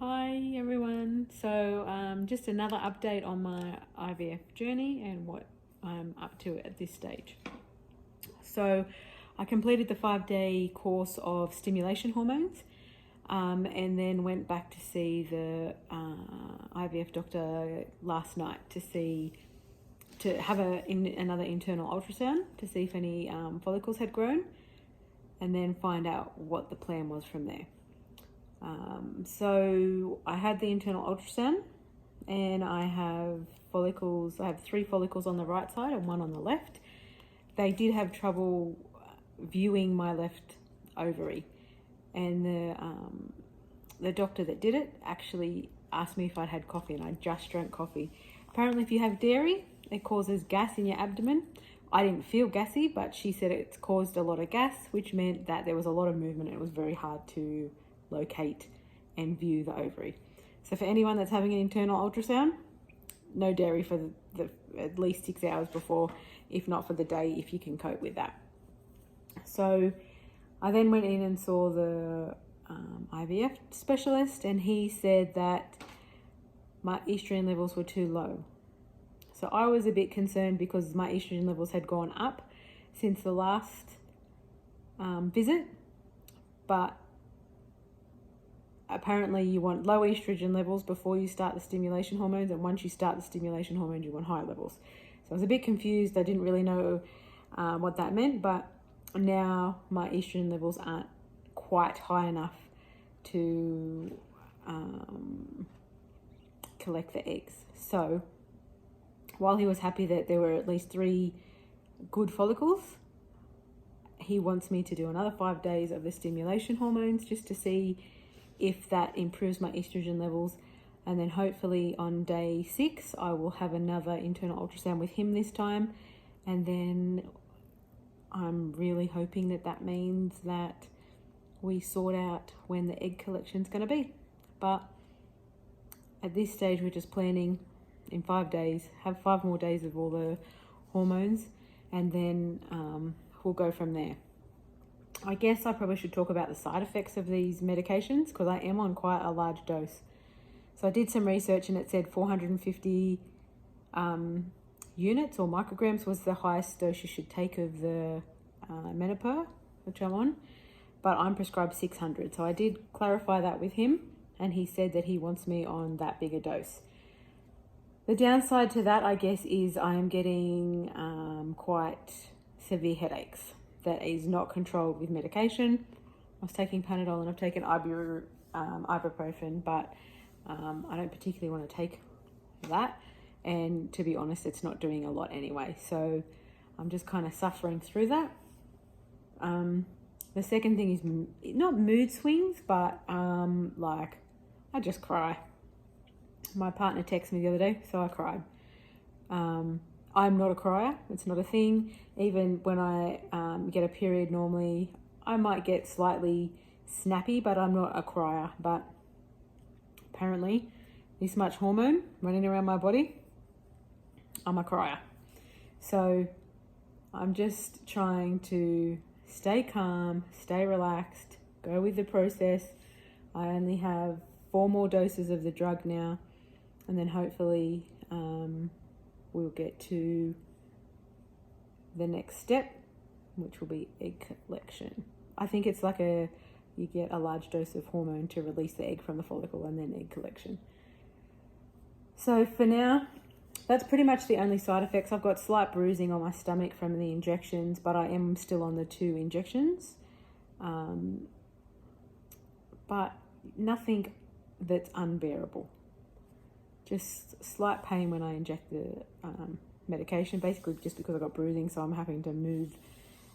Hi everyone. Just another update on my IVF journey and what I'm up to at this stage. So, I completed the 5-day course of stimulation hormones, and then went back to see the IVF doctor last night to have another internal ultrasound to see if any follicles had grown, and then find out what the plan was from there. So I had the internal ultrasound, and I have follicles. I have 3 follicles on the right side and 1 on the left. They did have trouble viewing my left ovary, and the doctor that did it actually asked me if I'd had coffee, and I just drank coffee. Apparently, if you have dairy, it causes gas in your abdomen. I didn't feel gassy, but she said it's caused a lot of gas, which meant that there was a lot of movement and it was very hard to locate and view the ovary. So for anyone that's having an internal ultrasound, no dairy for the at least 6 hours before, if not for the day, if you can cope with that. So I then went in and saw the IVF specialist, and he said that my estrogen levels were too low. So I was a bit concerned because my estrogen levels had gone up since the last visit, but apparently you want low estrogen levels before you start the stimulation hormones, and once you start the stimulation hormones, you want high levels. So I was a bit confused. I didn't really know what that meant, but now my estrogen levels aren't quite high enough to collect the eggs. So while he was happy that there were at least 3 good follicles, he wants me to do another 5 days of the stimulation hormones just to see if that improves my estrogen levels. And then hopefully on day 6, I will have another internal ultrasound with him this time. And then I'm really hoping that means that we sort out when the egg collection is going to be. But at this stage, we're just planning in 5 days, have 5 more days of all the hormones, and then we'll go from there. I guess I probably should talk about the side effects of these medications, because I am on quite a large dose. So I did some research, and it said 450 units or micrograms was the highest dose you should take of the Menopur, which I'm on, but I'm prescribed 600. So I did clarify that with him, and he said that he wants me on that bigger dose. The downside to that, I guess, is I am getting quite severe headaches that is not controlled with medication. I was taking Panadol and I've taken ibuprofen, but I don't particularly want to take that. And to be honest, it's not doing a lot anyway. So I'm just kind of suffering through that. The second thing is not mood swings, but I just cry. My partner texted me the other day, so I cried. I'm not a crier. It's not a thing. Even when I get a period, normally I might get slightly snappy, but I'm not a crier. But apparently, this much hormone running around my body, I'm a crier. So I'm just trying to stay calm, stay relaxed, go with the process. I only have 4 more doses of the drug now, and then hopefully we'll get to the next step, which will be egg collection. I think it's like you get a large dose of hormone to release the egg from the follicle, and then egg collection. So for now, that's pretty much the only side effects. I've got slight bruising on my stomach from the injections, but I am still on the 2 injections. But nothing that's unbearable. Just slight pain when I inject the medication, basically just because I got bruising, so I'm having to move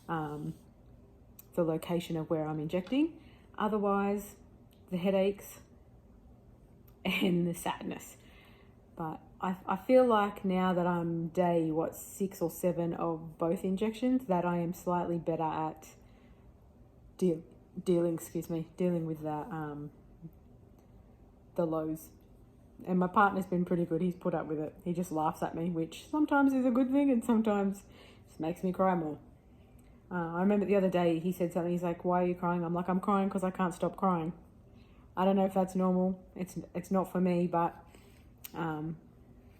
the location of where I'm injecting. Otherwise, the headaches and the sadness. But I feel like now that I'm day 6 or 7 of both injections, that I am slightly better at dealing with the lows. And my partner's been pretty good. He's put up with it. He just laughs at me, which sometimes is a good thing and sometimes just makes me cry more. I remember the other day he said something. He's like, "Why are you crying?" I'm like, "I'm crying because I can't stop crying." I don't know if that's normal. It's not for me, but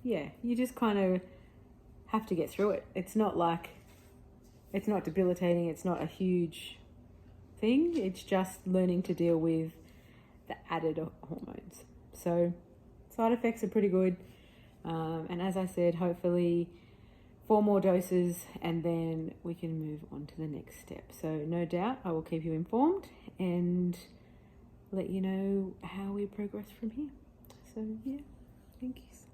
yeah, you just kind of have to get through it. It's not debilitating. It's not a huge thing. It's just learning to deal with the added hormones. So side effects are pretty good. And as I said, hopefully 4 more doses and then we can move on to the next step. So no doubt I will keep you informed and let you know how we progress from here. So yeah, thank you so